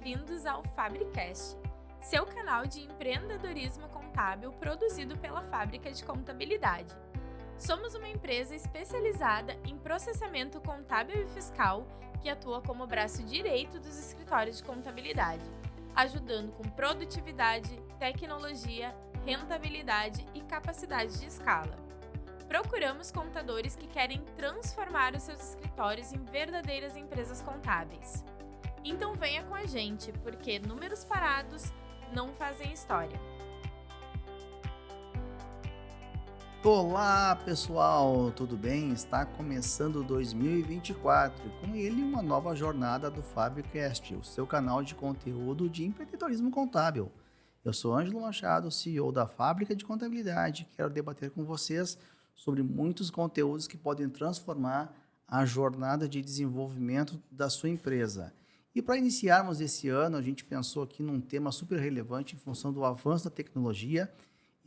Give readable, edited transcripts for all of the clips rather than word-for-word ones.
bem-vindos ao Fabricast, seu canal de empreendedorismo contábil produzido pela Fábrica de Contabilidade. Somos uma empresa especializada em processamento contábil e fiscal que atua como braço direito dos escritórios de contabilidade, ajudando com produtividade, tecnologia, rentabilidade e capacidade de escala. Procuramos contadores que querem transformar os seus escritórios em verdadeiras empresas contábeis. Então venha com a gente, porque números parados não fazem história. Olá pessoal, tudo bem? Está começando 2024 e com ele uma nova jornada do Fabricast, o seu canal de conteúdo de empreendedorismo contábil. Eu sou Ângelo Machado, CEO da Fábrica de Contabilidade, e quero debater com vocês sobre muitos conteúdos que podem transformar a jornada de desenvolvimento da sua empresa. E para iniciarmos esse ano, a gente pensou aqui num tema super relevante em função do avanço da tecnologia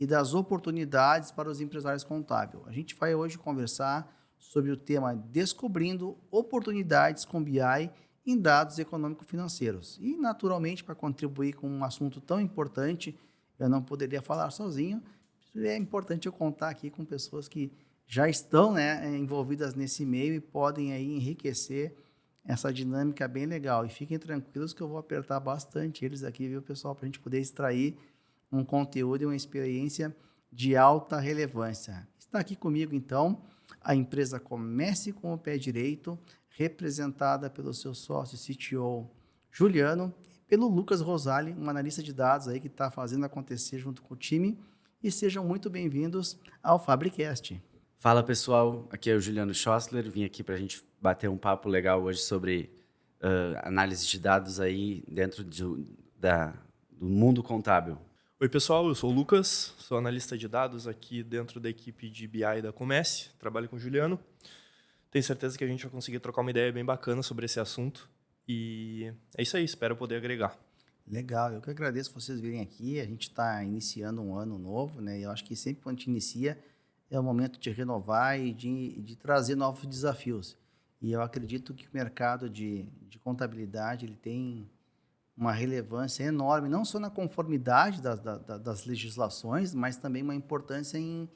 e das oportunidades para os empresários contábeis. A gente vai hoje conversar sobre o tema Descobrindo Oportunidades com BI em Dados Econômico-Financeiros. E, naturalmente, para contribuir com um assunto tão importante, eu não poderia falar sozinho. É importante eu contar aqui com pessoas que já estão envolvidas nesse meio e podem aí enriquecer essa dinâmica bem legal. E fiquem tranquilos que eu vou apertar bastante eles aqui, viu, pessoal, para a gente poder extrair um conteúdo e uma experiência de alta relevância. Está aqui comigo, então, a empresa Comece com o Pé Direito, representada pelo seu sócio CTO Juliano, e pelo Lucas Rosali, um analista de dados aí que está fazendo acontecer junto com o time. E sejam muito bem-vindos ao Fabricast. Fala pessoal, aqui é o Juliano Schossler, vim aqui para a gente bater um papo legal hoje sobre análise de dados aí dentro do mundo contábil. Oi pessoal, eu sou o Lucas, sou analista de dados aqui dentro da equipe de BI da Comece, trabalho com o Juliano. Tenho certeza que a gente vai conseguir trocar uma ideia bem bacana sobre esse assunto e é isso aí, espero poder agregar. Legal, eu que agradeço vocês virem aqui, a gente está iniciando um ano novo, né? Eu acho que sempre quando a gente inicia é o momento de renovar e de trazer novos desafios. E eu acredito que o mercado de contabilidade ele tem uma relevância enorme, não só na conformidade das legislações, mas também uma importância em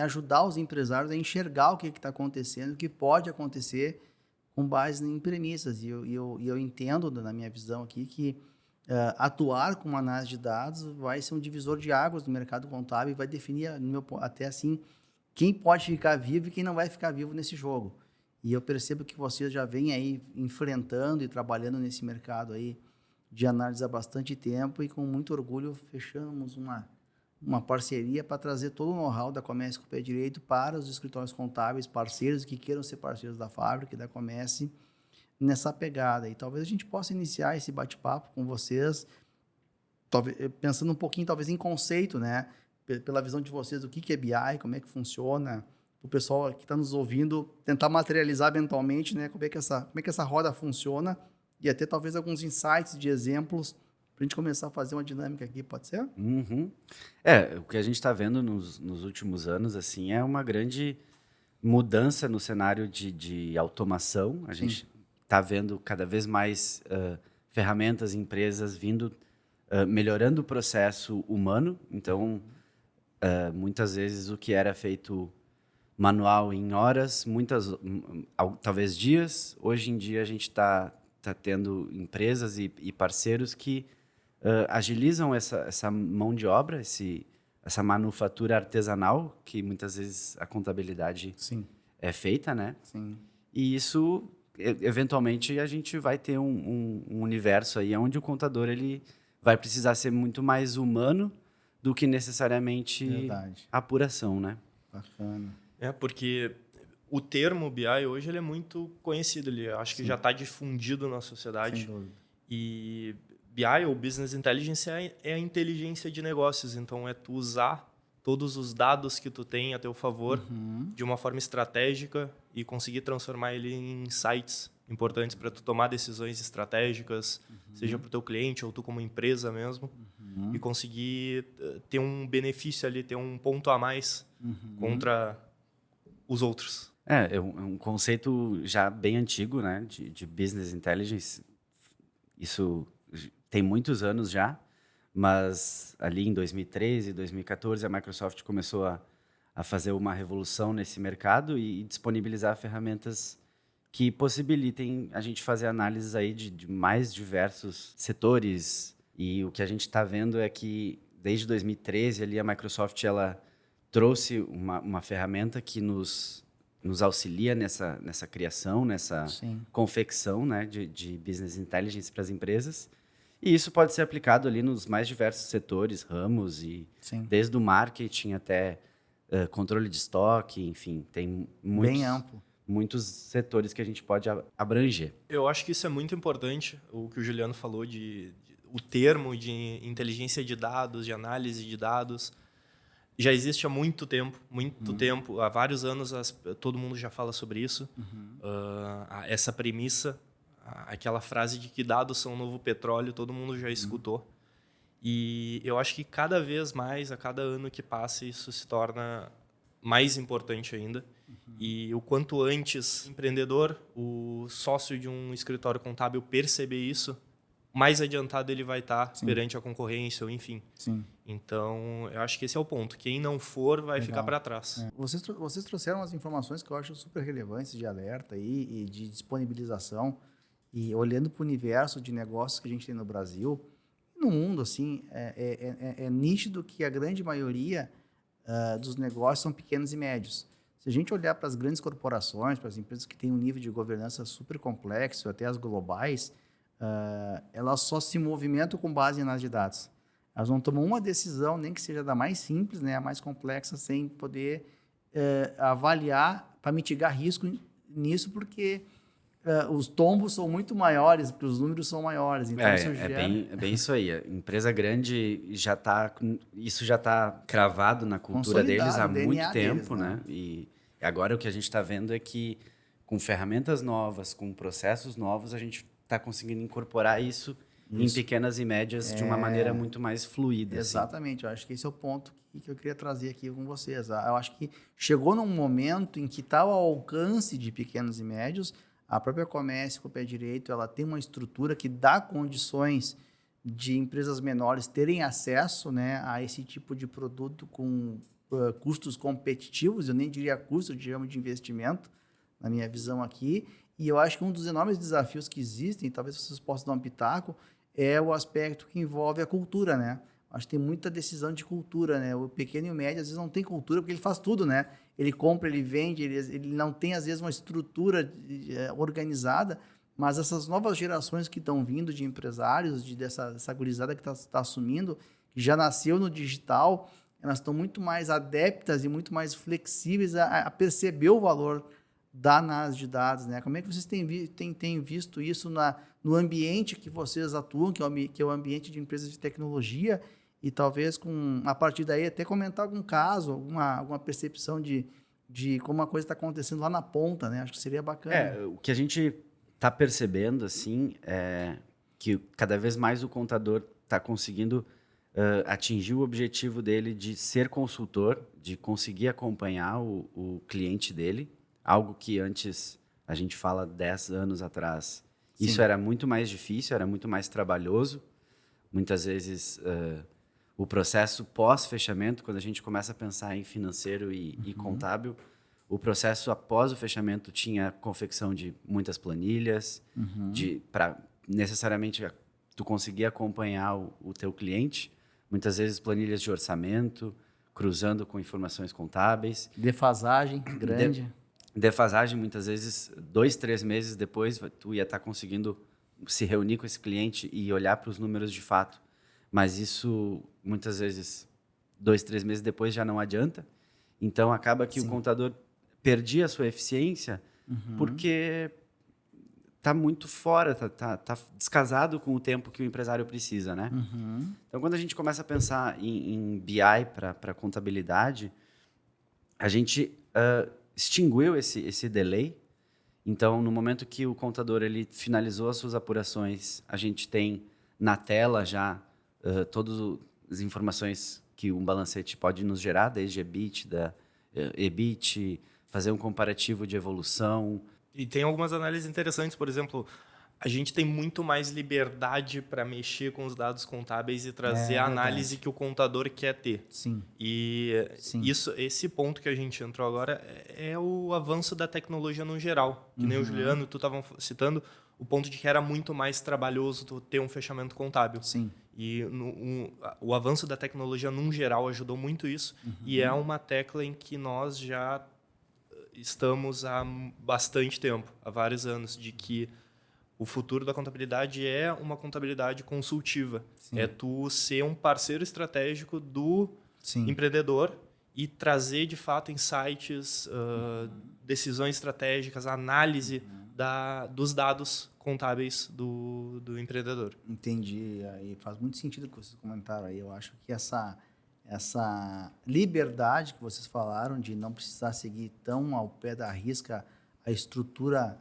ajudar os empresários a enxergar o que está acontecendo, o que pode acontecer com base em premissas. E eu entendo, na minha visão aqui, que atuar com uma análise de dados vai ser um divisor de águas no mercado contábil e vai definir, até assim, quem pode ficar vivo e quem não vai ficar vivo nesse jogo. E eu percebo que vocês já vêm aí enfrentando e trabalhando nesse mercado aí de análise há bastante tempo e com muito orgulho fechamos uma parceria para trazer todo o know-how da Comece com o Pé Direito para os escritórios contábeis, parceiros que queiram ser parceiros da Fábrica e da Comece nessa pegada. E talvez a gente possa iniciar esse bate-papo com vocês, pensando um pouquinho talvez em conceito, né? Pela visão de vocês, o que é BI, como é que funciona, o pessoal que está nos ouvindo tentar materializar mentalmente, né? Como é que essa roda funciona e até talvez alguns insights de exemplos para a gente começar a fazer uma dinâmica aqui, pode ser? Uhum. O que a gente está vendo nos últimos anos assim, é uma grande mudança no cenário de automação. A gente está vendo cada vez mais ferramentas, empresas vindo, melhorando o processo humano. Então, muitas vezes o que era feito manual em horas, talvez dias, hoje em dia a gente está tendo empresas e parceiros que agilizam essa mão de obra, essa manufatura artesanal, que muitas vezes a contabilidade é feita, né? Sim. E isso, eventualmente, a gente vai ter um universo aí onde o contador ele vai precisar ser muito mais humano do que necessariamente apuração, né? Bacana. Porque o termo BI hoje ele é muito conhecido, acho que já está difundido na sociedade. Sem dúvida. E BI, ou Business Intelligence, é a inteligência de negócios. Então, é tu usar todos os dados que tu tem a teu favor de uma forma estratégica e conseguir transformar ele em insights importantes para tu tomar decisões estratégicas, seja para o teu cliente ou tu como empresa mesmo, e conseguir ter um benefício ali, ter um ponto a mais contra os outros. É um conceito já bem antigo, né, de Business Intelligence. Isso tem muitos anos já, mas ali em 2013, 2014, a Microsoft começou a fazer uma revolução nesse mercado e disponibilizar ferramentas que possibilitem a gente fazer análises aí de mais diversos setores. E o que a gente está vendo é que, desde 2013, ali, a Microsoft ela trouxe uma ferramenta que nos auxilia nessa criação, nessa confecção, né, de business intelligence para as empresas. E isso pode ser aplicado ali nos mais diversos setores, ramos, e desde o marketing até controle de estoque, enfim, tem bem amplo. Muitos setores que a gente pode abranger. Eu acho que isso é muito importante, o que o Juliano falou o termo de inteligência de dados, de análise de dados. Já existe há muito tempo, há vários anos todo mundo já fala sobre isso. Essa premissa, aquela frase de que dados são o novo petróleo, todo mundo já escutou. E eu acho que cada vez mais, a cada ano que passa, isso se torna mais importante ainda. E o quanto antes o empreendedor, o sócio de um escritório contábil perceber isso, mais adiantado ele vai estar perante a concorrência, ou enfim. Então, eu acho que esse é o ponto. Quem não for vai ficar para trás. Vocês trouxeram umas informações que eu acho super relevantes de alerta aí, e de disponibilização. E olhando para o universo de negócios que a gente tem no Brasil, no mundo, assim, é nítido que a grande maioria dos negócios são pequenos e médios. Se a gente olhar para as grandes corporações, para as empresas que têm um nível de governança super complexo, até as globais, elas só se movimentam com base em análise de dados. Elas não tomam uma decisão, nem que seja da mais simples, né, a mais complexa, sem poder avaliar para mitigar risco nisso, porque os tombos são muito maiores, porque os números são maiores. Então é bem isso aí. A empresa grande isso já está cravado na cultura deles há muito tempo, né? E agora o que a gente está vendo é que com ferramentas novas, com processos novos, a gente está conseguindo incorporar isso em pequenas e médias de uma maneira muito mais fluida. Exatamente. Eu acho que esse é o ponto que eu queria trazer aqui com vocês. Eu acho que chegou num momento em que está ao alcance de pequenos e médios. A própria Comércio, com o pé direito, ela tem uma estrutura que dá condições de empresas menores terem acesso, né, a esse tipo de produto com custos competitivos. Eu nem diria custo, eu diria de investimento, na minha visão aqui. E eu acho que um dos enormes desafios que existem, talvez vocês possam dar um pitaco, é o aspecto que envolve a cultura, né? Acho que tem muita decisão de cultura, né? O pequeno e o médio, às vezes, não tem cultura, porque ele faz tudo, né? Ele compra, ele vende, ele não tem, às vezes, uma estrutura organizada, mas essas novas gerações que estão vindo de empresários, dessa gurizada que está assumindo, que já nasceu no digital, elas estão muito mais adeptas e muito mais flexíveis a perceber o valor da análise de dados, né? Como é que vocês têm visto isso no ambiente que vocês atuam, que é o ambiente de empresas de tecnologia, e talvez a partir daí até comentar algum caso, alguma percepção de como a coisa está acontecendo lá na ponta, né? Acho que seria bacana. O que a gente está percebendo, assim, é que cada vez mais o contador está conseguindo atingir o objetivo dele de ser consultor, de conseguir acompanhar o cliente dele, algo que antes, a gente fala 10 anos atrás, isso era muito mais difícil, era muito mais trabalhoso. Muitas vezes, o processo pós-fechamento, quando a gente começa a pensar em financeiro e contábil, o processo após o fechamento tinha confecção de muitas planilhas, para necessariamente tu conseguir acompanhar o teu cliente, muitas vezes planilhas de orçamento, cruzando com informações contábeis. Defasagem grande. Defasagem, muitas vezes, 2, 3 meses depois, tu ia estar conseguindo se reunir com esse cliente e olhar para os números de fato. Mas isso, muitas vezes, 2, 3 meses depois já não adianta. Então, acaba que o contador perdia a sua eficiência porque está muito fora, está descasado com o tempo que o empresário precisa, né? Então, quando a gente começa a pensar em BI para contabilidade, a gente extinguiu esse delay. Então, no momento que o contador ele finalizou as suas apurações, a gente tem na tela já todas as informações que um balancete pode nos gerar, desde EBITDA, EBIT, fazer um comparativo de evolução. E tem algumas análises interessantes, por exemplo, a gente tem muito mais liberdade para mexer com os dados contábeis e trazer a análise que o contador quer ter. Sim. E Sim. esse ponto que a gente entrou agora é o avanço da tecnologia no geral. Que nem o Juliano, tu estavam citando, o ponto de que era muito mais trabalhoso tu ter um fechamento contábil. Sim. E o avanço da tecnologia, num geral, ajudou muito isso. E é uma tecla em que nós já estamos há bastante tempo, há vários anos, de que o futuro da contabilidade é uma contabilidade consultiva. Sim. É tu ser um parceiro estratégico do Sim. empreendedor e trazer, de fato, insights, decisões estratégicas, análise dos dados contábeis do empreendedor. Entendi. Aí faz muito sentido o que vocês comentaram aí. Eu acho que essa liberdade que vocês falaram de não precisar seguir tão ao pé da risca a estrutura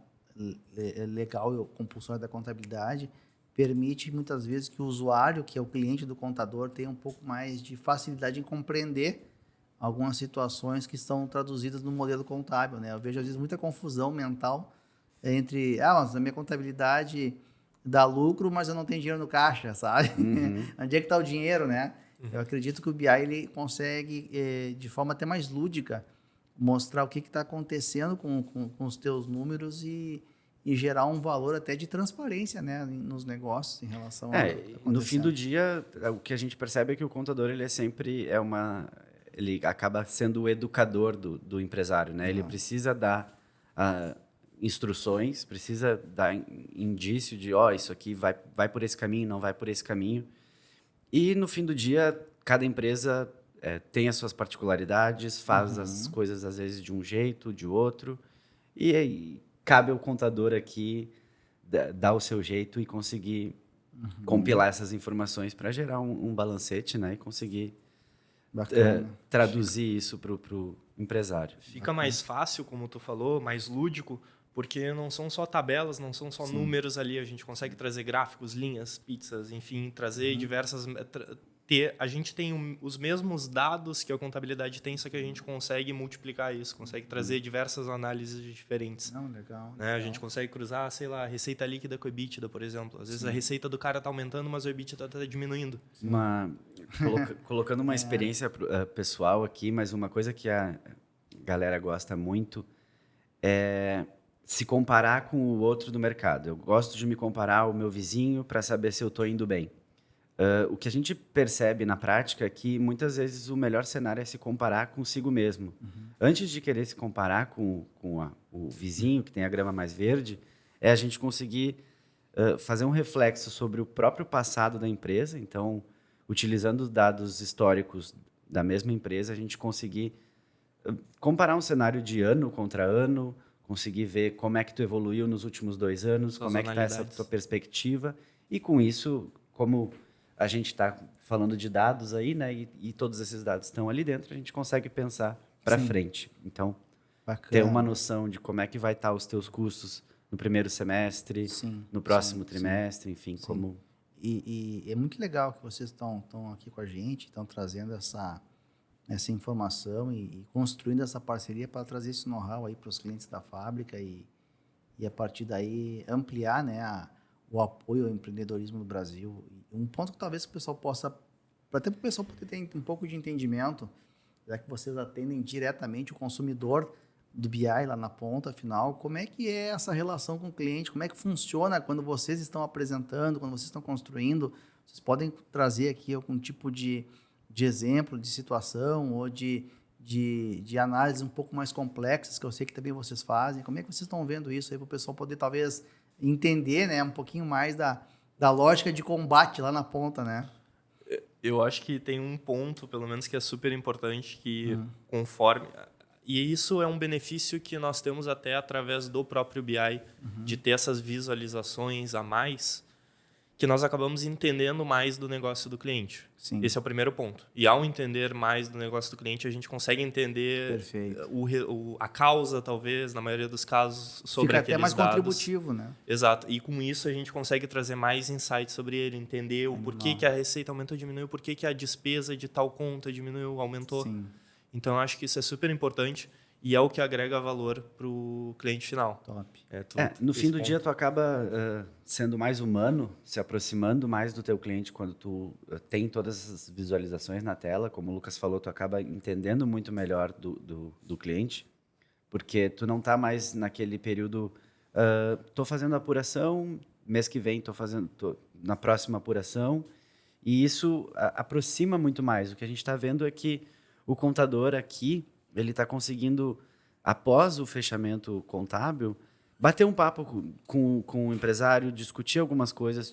legal e compulsória da contabilidade permite muitas vezes que o usuário, que é o cliente do contador, tenha um pouco mais de facilidade em compreender algumas situações que estão traduzidas no modelo contábil, né? Eu vejo às vezes muita confusão mental entre, mas a minha contabilidade dá lucro, mas eu não tenho dinheiro no caixa, sabe? Onde é que está o dinheiro, né? Eu acredito que o BI ele consegue, de forma até mais lúdica, mostrar o que está acontecendo com os teus números e gerar um valor até de transparência, né, nos negócios em relação a no fim do dia, o que a gente percebe é que o contador ele é sempre ele acaba sendo o educador do empresário, né? Ele precisa dar instruções, precisa dar indício de isso aqui vai por esse caminho, não vai por esse caminho. E no fim do dia, cada empresa tem as suas particularidades, faz as coisas às vezes de um jeito, de outro, e aí cabe ao contador aqui dar o seu jeito e conseguir compilar essas informações para gerar um balancete, né, e conseguir traduzir isso para o empresário. Fica mais fácil, como tu falou, mais lúdico, porque não são só tabelas, não são só números ali, a gente consegue trazer gráficos, linhas, pizzas, enfim, trazer diversas... A gente tem os mesmos dados que a contabilidade tem, só que a gente consegue multiplicar isso, consegue trazer diversas análises diferentes. Legal. Né? A gente consegue cruzar, sei lá, a receita líquida com a EBITDA, por exemplo. Às vezes a receita do cara está aumentando, mas o EBITDA está diminuindo. Colocando uma experiência pessoal aqui, mas uma coisa que a galera gosta muito é se comparar com o outro do mercado. Eu gosto de me comparar ao meu vizinho para saber se eu estou indo bem. O que a gente percebe na prática é que muitas vezes o melhor cenário é se comparar consigo mesmo. Antes de querer se comparar com o vizinho, que tem a grama mais verde, é a gente conseguir fazer um reflexo sobre o próprio passado da empresa. Então, utilizando os dados históricos da mesma empresa, a gente conseguir comparar um cenário de ano contra ano, conseguir ver como é que tu evoluiu nos últimos 2 anos, como é que está essa tua perspectiva. E com isso, como a gente está falando de dados aí, né? E todos esses dados estão ali dentro, a gente consegue pensar para frente. Então, ter uma noção de como é que vai estar os teus custos no primeiro semestre, no próximo trimestre, enfim, como... E é muito legal que vocês estão aqui com a gente, estão trazendo essa informação e construindo essa parceria para trazer esse know-how aí para os clientes da fábrica e a partir daí ampliar, né, o apoio ao empreendedorismo no Brasil. Um ponto que talvez o pessoal possa, até para o pessoal poder ter um pouco de entendimento, já que vocês atendem diretamente o consumidor do BI lá na ponta, afinal, como é que é essa relação com o cliente, como é que funciona quando vocês estão apresentando, quando vocês estão construindo, vocês podem trazer aqui algum tipo de exemplo, de situação ou de análise um pouco mais complexas, que eu sei que também vocês fazem, como é que vocês estão vendo isso aí para o pessoal poder talvez entender, né, um pouquinho mais da lógica de combate lá na ponta, né? Eu acho que tem um ponto, pelo menos, que é super importante, que conforme... E isso é um benefício que nós temos até através do próprio BI, de ter essas visualizações a mais, que nós acabamos entendendo mais do negócio do cliente. Sim. Esse é o primeiro ponto. E ao entender mais do negócio do cliente, a gente consegue entender a causa, talvez, na maioria dos casos, sobre aqueles dados. Fica até mais contributivo, né? Exato. E com isso a gente consegue trazer mais insights sobre ele, entender o porquê que a receita aumentou ou diminuiu, porquê que a despesa de tal conta diminuiu, aumentou. Sim. Então, eu acho que isso é super importante. e é o que agrega valor para o cliente final. Top. No fim do dia, tu acaba sendo mais humano, se aproximando mais do teu cliente quando tu tem todas essas visualizações na tela. Como o Lucas falou, tu acaba entendendo muito melhor do cliente, porque tu não está mais naquele período, tô fazendo apuração, mês que vem tô na próxima apuração, e isso aproxima muito mais. O que a gente está vendo é que o contador aqui, ele está conseguindo, após o fechamento contábil, bater um papo com o empresário, discutir algumas coisas,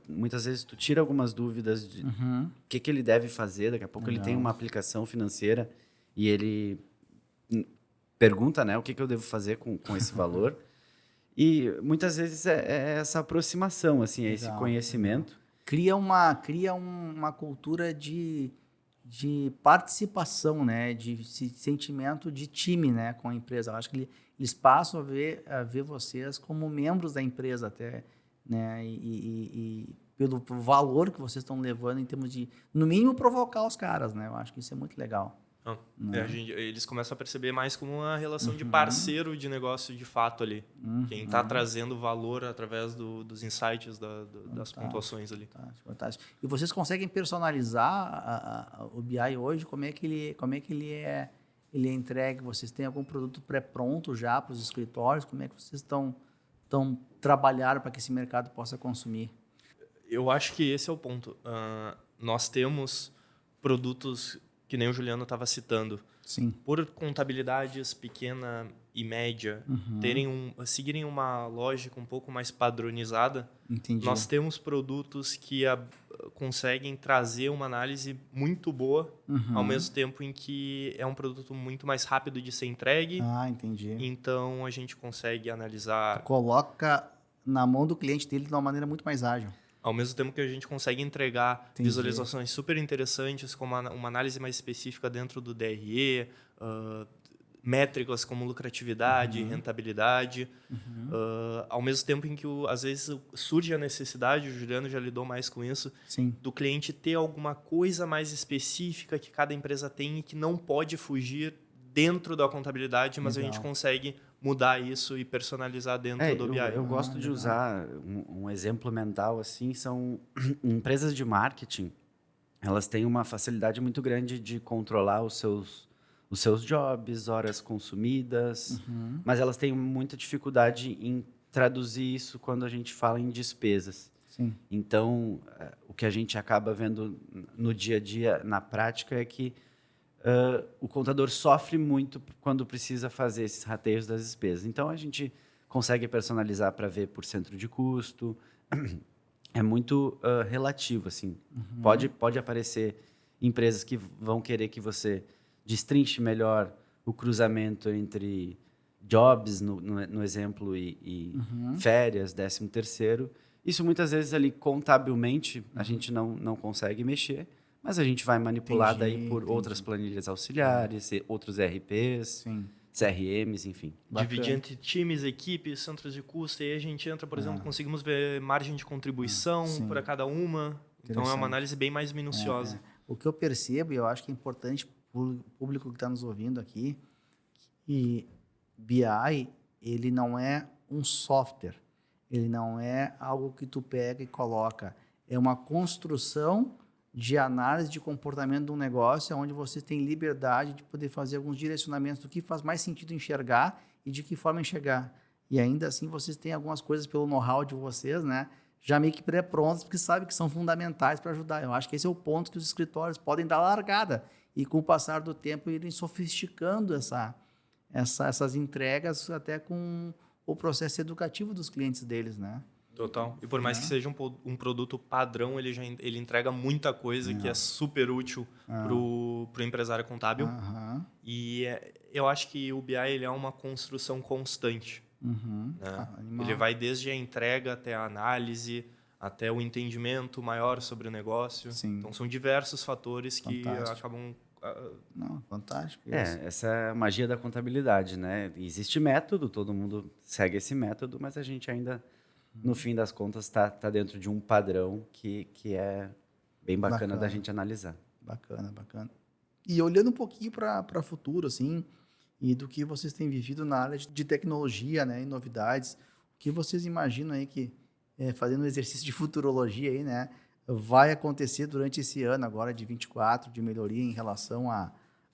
muitas vezes tu tira algumas dúvidas de o que ele deve fazer. Daqui a pouco ele tem uma aplicação financeira e ele pergunta, né, o que eu devo fazer com esse valor. E muitas vezes é essa aproximação, assim, é esse conhecimento. Cria uma cultura de participação, né? De sentimento de time, né? Com a empresa. Eu acho que eles passam a ver vocês como membros da empresa até, né? E pelo valor que vocês estão levando em termos de, no mínimo, provocar os caras, né? Eu acho que isso é muito legal. Eles começam a perceber mais como uma relação de parceiro de negócio de fato ali. Quem está trazendo valor através dos insights, das pontuações ali. Fantástico. E vocês conseguem personalizar o BI hoje? Como é que ele é entregue? Vocês têm algum produto pré-pronto já para os escritórios? Como é que vocês estão trabalhando para que esse mercado possa consumir? Eu acho que esse é o ponto. Nós temos produtos que nem o Juliano estava citando. Sim. Por contabilidades pequena e média, seguirem uma lógica um pouco mais padronizada, Entendi. Nós temos produtos que conseguem trazer uma análise muito boa, ao mesmo tempo em que é um produto muito mais rápido de ser entregue. Entendi. Então, a gente consegue analisar... Coloca na mão do cliente dele de uma maneira muito mais ágil. Ao mesmo tempo que a gente consegue entregar visualizações super interessantes, como uma análise mais específica dentro do DRE, métricas como lucratividade, rentabilidade. Ao mesmo tempo em que, às vezes, surge a necessidade, o Juliano já lidou mais com isso, do cliente ter alguma coisa mais específica que cada empresa tem e que não pode fugir dentro da contabilidade, mas a gente consegue mudar isso e personalizar dentro do BI. Eu gosto de usar um exemplo mental, assim, são empresas de marketing. Elas têm uma facilidade muito grande de controlar os seus jobs, horas consumidas, mas elas têm muita dificuldade em traduzir isso quando a gente fala em despesas. Sim. Então, o que a gente acaba vendo no dia a dia, na prática, é que o contador sofre muito quando precisa fazer esses rateios das despesas. Então, a gente consegue personalizar para ver por centro de custo. É muito relativo, assim. Pode aparecer empresas que vão querer que você destrinche melhor o cruzamento entre jobs, no exemplo, e férias, 13º. Isso, muitas vezes, ali, contabilmente, a gente não consegue mexer, mas a gente vai manipular daí por outras planilhas auxiliares, outros RPs, CRMs, enfim. Dividir entre times, equipes, centros de custo, e aí a gente entra, por exemplo, conseguimos ver margem de contribuição para cada uma. Então, é uma análise bem mais minuciosa. O que eu percebo, e eu acho que é importante para o público que está nos ouvindo aqui, que BI, ele não é um software, ele não é algo que tu pega e coloca, é uma construção de análise de comportamento de um negócio, onde você tem liberdade de poder fazer alguns direcionamentos do que faz mais sentido enxergar e de que forma enxergar. E ainda assim, vocês têm algumas coisas pelo know-how de vocês, né, já meio que pré-prontas, porque sabem que são fundamentais para ajudar. Eu acho que esse é o ponto que os escritórios podem dar largada e, com o passar do tempo, irem sofisticando essas entregas até com o processo educativo dos clientes deles, né? Total. E por mais que seja um produto padrão, ele entrega muita coisa que é super útil pro empresário contábil. E eu acho que o BI ele é uma construção constante. Né? Ele vai desde a entrega até a análise, até o entendimento maior sobre o negócio. Então, são diversos fatores que acabam... Fantástico. Essa é a magia da contabilidade, né? Existe método, todo mundo segue esse método, mas a gente ainda... No fim das contas, está dentro de um padrão que é bem bacana da gente analisar. Bacana. E olhando um pouquinho para o futuro, assim, e do que vocês têm vivido na área de tecnologia, né, e novidades. O que vocês imaginam aí que, fazendo um exercício de futurologia aí, né, vai acontecer durante esse ano agora de 24, de melhoria em relação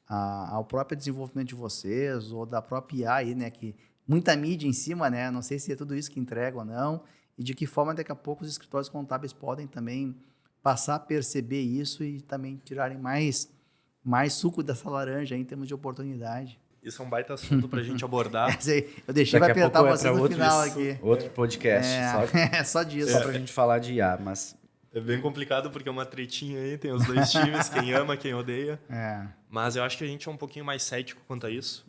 ao próprio desenvolvimento de vocês, ou da própria IA aí, né, que muita mídia em cima, né, não sei se é tudo isso que entrega ou não, e de que forma daqui a pouco os escritórios contábeis podem também passar a perceber isso e também tirarem mais suco dessa laranja aí, em termos de oportunidade. Isso é um baita assunto para a gente abordar. Eu deixei para apertar vocês no final isso, aqui. Outro podcast. Só disso. Só para a gente falar de IA, mas... É bem complicado porque é uma tretinha aí, tem os dois times, quem ama, quem odeia. Mas eu acho que a gente é um pouquinho mais cético quanto a isso.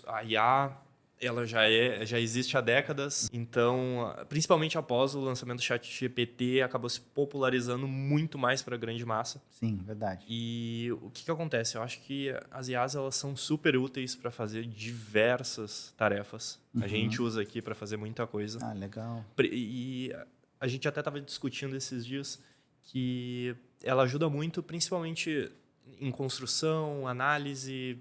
A IA, ela já existe há décadas, então, principalmente após o lançamento do ChatGPT, acabou se popularizando muito mais para a grande massa. Sim, verdade. E o que acontece? Eu acho que as IAs elas são super úteis para fazer diversas tarefas. A gente usa aqui para fazer muita coisa. Ah, legal. E a gente até estava discutindo esses dias que ela ajuda muito, principalmente em construção, análise.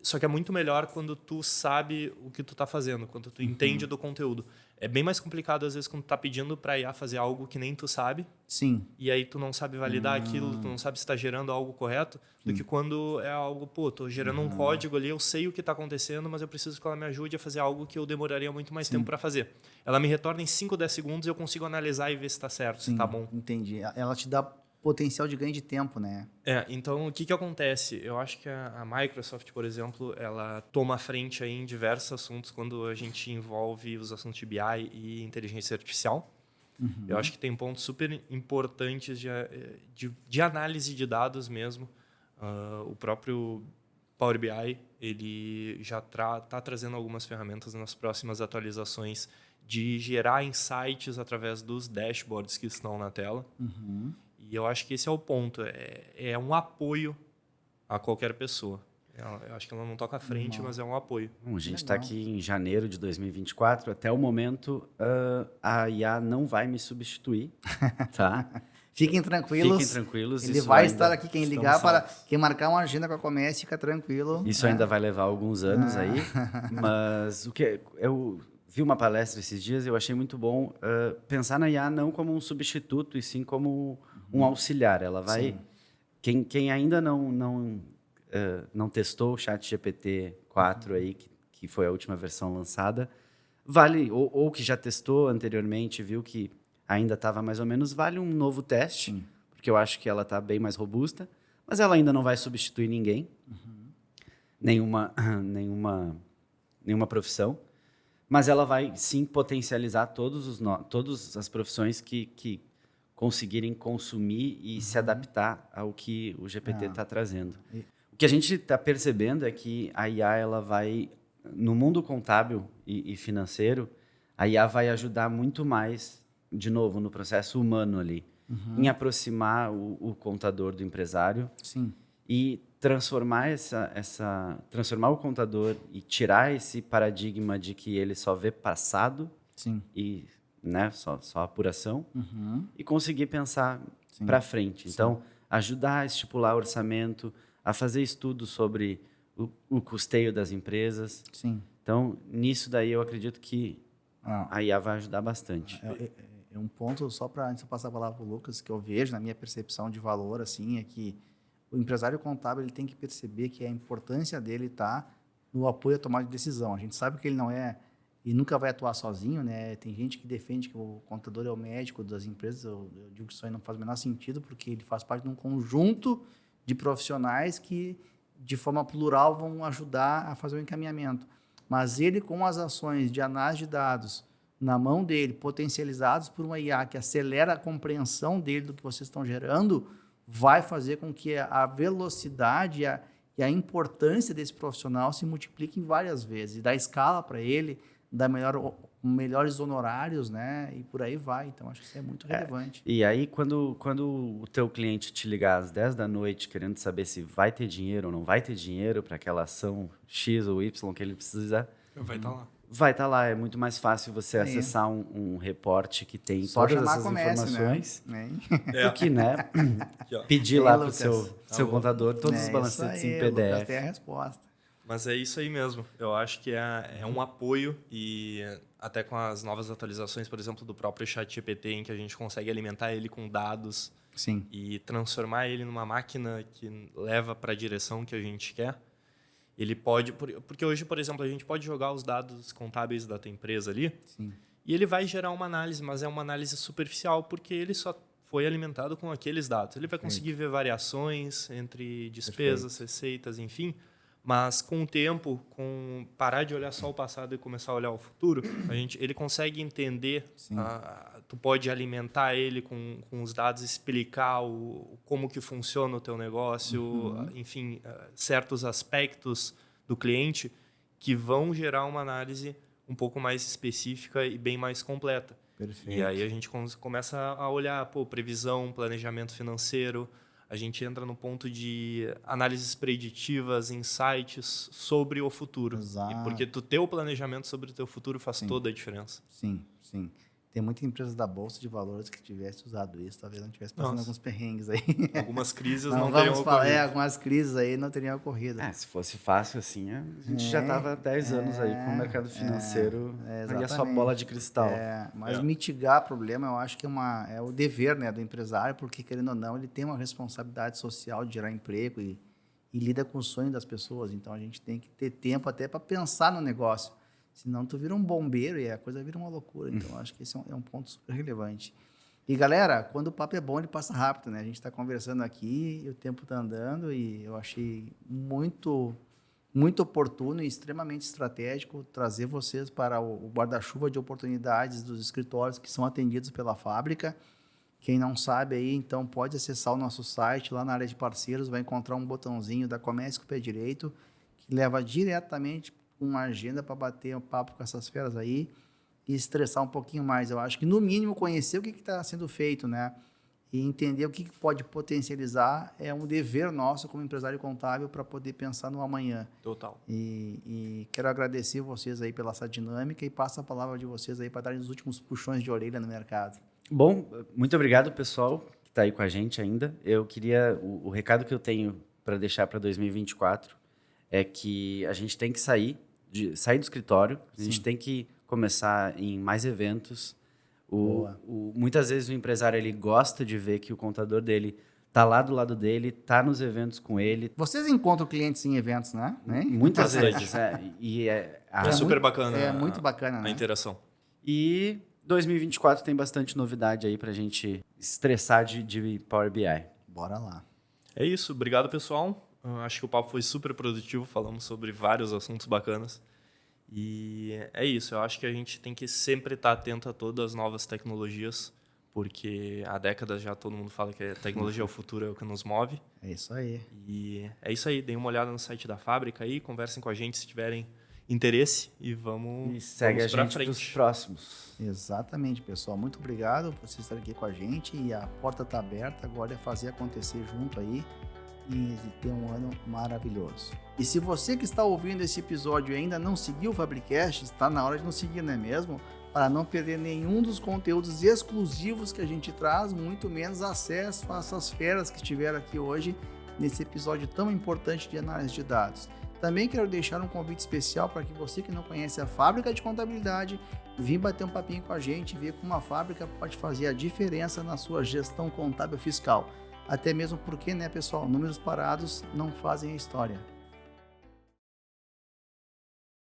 Só que é muito melhor quando tu sabe o que tu está fazendo, quando tu entende do conteúdo. É bem mais complicado, às vezes, quando tu tá pedindo para a IA fazer algo que nem tu sabe. Sim. E aí tu não sabe validar aquilo, tu não sabe se está gerando algo correto, do que quando é algo, tô gerando um código ali, eu sei o que está acontecendo, mas eu preciso que ela me ajude a fazer algo que eu demoraria muito mais tempo para fazer. Ela me retorna em 5, 10 segundos e eu consigo analisar e ver se está certo, se está bom. Entendi. Ela te dá potencial de ganho de tempo, né? Então o que acontece? Eu acho que a Microsoft, por exemplo, ela toma a frente aí em diversos assuntos quando a gente envolve os assuntos de BI e inteligência artificial. Eu acho que tem pontos super importantes de análise de dados mesmo. O próprio Power BI, ele já está trazendo algumas ferramentas nas próximas atualizações de gerar insights através dos dashboards que estão na tela. E eu acho que esse é o ponto. É um apoio a qualquer pessoa. Eu acho que ela não toca à frente, mas é um apoio. Bom, a gente está aqui em janeiro de 2024. Até o momento, a IA não vai me substituir. Tá? Fiquem tranquilos. Ele vai estar aqui. Quem ligar, quem marcar uma agenda com a Comércio, fica tranquilo. Isso ainda vai levar alguns anos aí. Mas o que eu vi uma palestra esses dias e eu achei muito bom pensar na IA não como um substituto, e sim como um auxiliar. Ela vai... Quem ainda não testou o ChatGPT 4 aí, que foi a última versão lançada, ou que já testou anteriormente, viu que ainda estava mais ou menos, vale um novo teste, porque eu acho que ela está bem mais robusta, mas ela ainda não vai substituir ninguém, nenhuma profissão, mas ela vai sim potencializar todas as profissões que conseguirem consumir e se adaptar ao que o GPT está trazendo. O que a gente está percebendo é que a IA, ela vai, no mundo contábil e financeiro, a IA vai ajudar muito mais, de novo, no processo humano ali, em aproximar o contador do empresário e transformar transformar o contador e tirar esse paradigma de que ele só vê passado e só apuração e conseguir pensar para frente. Então, ajudar a estipular orçamento, a fazer estudos sobre o custeio das empresas. Então, nisso daí eu acredito que a IA vai ajudar bastante. É um ponto, só para antes de passar a palavra para o Lucas, que eu vejo na minha percepção de valor, assim, é que o empresário contábil ele tem que perceber que a importância dele está no apoio à tomada de decisão. A gente sabe que ele não é e nunca vai atuar sozinho, né? Tem gente que defende que o contador é o médico das empresas. Eu digo que isso aí não faz o menor sentido, porque ele faz parte de um conjunto de profissionais que, de forma plural, vão ajudar a fazer o encaminhamento. Mas ele, com as ações de análise de dados na mão dele, potencializados por uma IA que acelera a compreensão dele do que vocês estão gerando, vai fazer com que a velocidade e a importância desse profissional se multipliquem várias vezes, e dá escala para ele, dá melhores honorários, né? E por aí vai. Então, acho que isso é muito relevante. E aí, quando o teu cliente te ligar às 10 da noite querendo saber se vai ter dinheiro ou não vai ter dinheiro para aquela ação X ou Y que ele precisa... Vai estar lá. Vai estar lá. É muito mais fácil você acessar um reporte que tem todas essas informações. Né? Do que, pedir lá para o seu contador todos os balancetes em PDF. Lucas, tem a resposta. Mas é isso aí mesmo. Eu acho que é um apoio e até com as novas atualizações, por exemplo, do próprio ChatGPT, em que a gente consegue alimentar ele com dados Sim. e transformar ele numa máquina que leva para a direção que a gente quer. Ele pode... Porque hoje, por exemplo, a gente pode jogar os dados contábeis da tua empresa ali. Sim. E ele vai gerar uma análise, mas é uma análise superficial, porque ele só foi alimentado com aqueles dados. Ele vai conseguir ver variações entre despesas, receitas, enfim. Mas com o tempo, com parar de olhar só o passado e começar a olhar o futuro, ele consegue entender. Tu pode alimentar ele com os dados, explicar como que funciona o teu negócio, enfim, certos aspectos do cliente que vão gerar uma análise um pouco mais específica e bem mais completa. Perfeito. E aí a gente começa a olhar, previsão, planejamento financeiro, a gente entra no ponto de análises preditivas, insights sobre o futuro. Exato. E porque tu ter o planejamento sobre o teu futuro faz toda a diferença. Sim, sim. Tem muita empresa da Bolsa de Valores que tivesse usado isso, talvez não tivesse passando alguns perrengues aí. Algumas crises não teriam ocorrido. Algumas crises aí não teriam ocorrido. Se fosse fácil assim, a gente já estava há 10 anos aí com o mercado financeiro e a sua bola de cristal. Mas mitigar problema, eu acho que é o dever, né, do empresário, porque, querendo ou não, ele tem uma responsabilidade social de gerar emprego e lida com o sonho das pessoas. Então, a gente tem que ter tempo até para pensar no negócio. Senão tu vira um bombeiro e a coisa vira uma loucura. Então, acho que esse é um ponto super relevante. E, galera, quando o papo é bom, ele passa rápido, né? A gente está conversando aqui e o tempo está andando e eu achei muito, muito oportuno e extremamente estratégico trazer vocês para o guarda-chuva de oportunidades dos escritórios que são atendidos pela fábrica. Quem não sabe aí, então, pode acessar o nosso site. Lá na área de parceiros vai encontrar um botãozinho da Comece com o Pé Direito que leva diretamente uma agenda para bater um papo com essas feras aí e estressar um pouquinho mais. Eu acho que, no mínimo, conhecer o que está sendo feito, né? E entender o que pode potencializar é um dever nosso como empresário contábil para poder pensar no amanhã. Total. E quero agradecer vocês aí pela essa dinâmica e passo a palavra de vocês aí para darem os últimos puxões de orelha no mercado. Bom, muito obrigado, pessoal, que está aí com a gente ainda. Eu queria... O recado que eu tenho para deixar para 2024 é que a gente tem que sair do escritório, a gente tem que começar em mais eventos. Muitas vezes o empresário ele gosta de ver que o contador dele está lá do lado dele, está nos eventos com ele. Vocês encontram clientes em eventos, né? Muitas vezes, E é super bacana. É muito bacana, né? A interação. E 2024 tem bastante novidade aí para a gente estressar de Power BI. Bora lá. É isso. Obrigado, pessoal. Acho que o papo foi super produtivo, falamos sobre vários assuntos bacanas. E é isso, eu acho que a gente tem que sempre estar atento a todas as novas tecnologias, porque há décadas já todo mundo fala que a tecnologia é o futuro, é o que nos move. É isso aí. E é isso aí, deem uma olhada no site da fábrica aí, conversem com a gente se tiverem interesse e vamos segue vamos a gente dos próximos. Exatamente, pessoal. Muito obrigado por vocês estarem aqui com a gente e a porta está aberta, agora é fazer acontecer junto aí e ter um ano maravilhoso. E se você que está ouvindo esse episódio e ainda não seguiu o Fabricast, está na hora de nos seguir, não é mesmo? Para não perder nenhum dos conteúdos exclusivos que a gente traz, muito menos acesso a essas feras que estiveram aqui hoje nesse episódio tão importante de análise de dados. Também quero deixar um convite especial para que você que não conhece a Fábrica de Contabilidade vim bater um papinho com a gente e ver como a fábrica pode fazer a diferença na sua gestão contábil fiscal. Até mesmo porque, né, pessoal, números parados não fazem a história.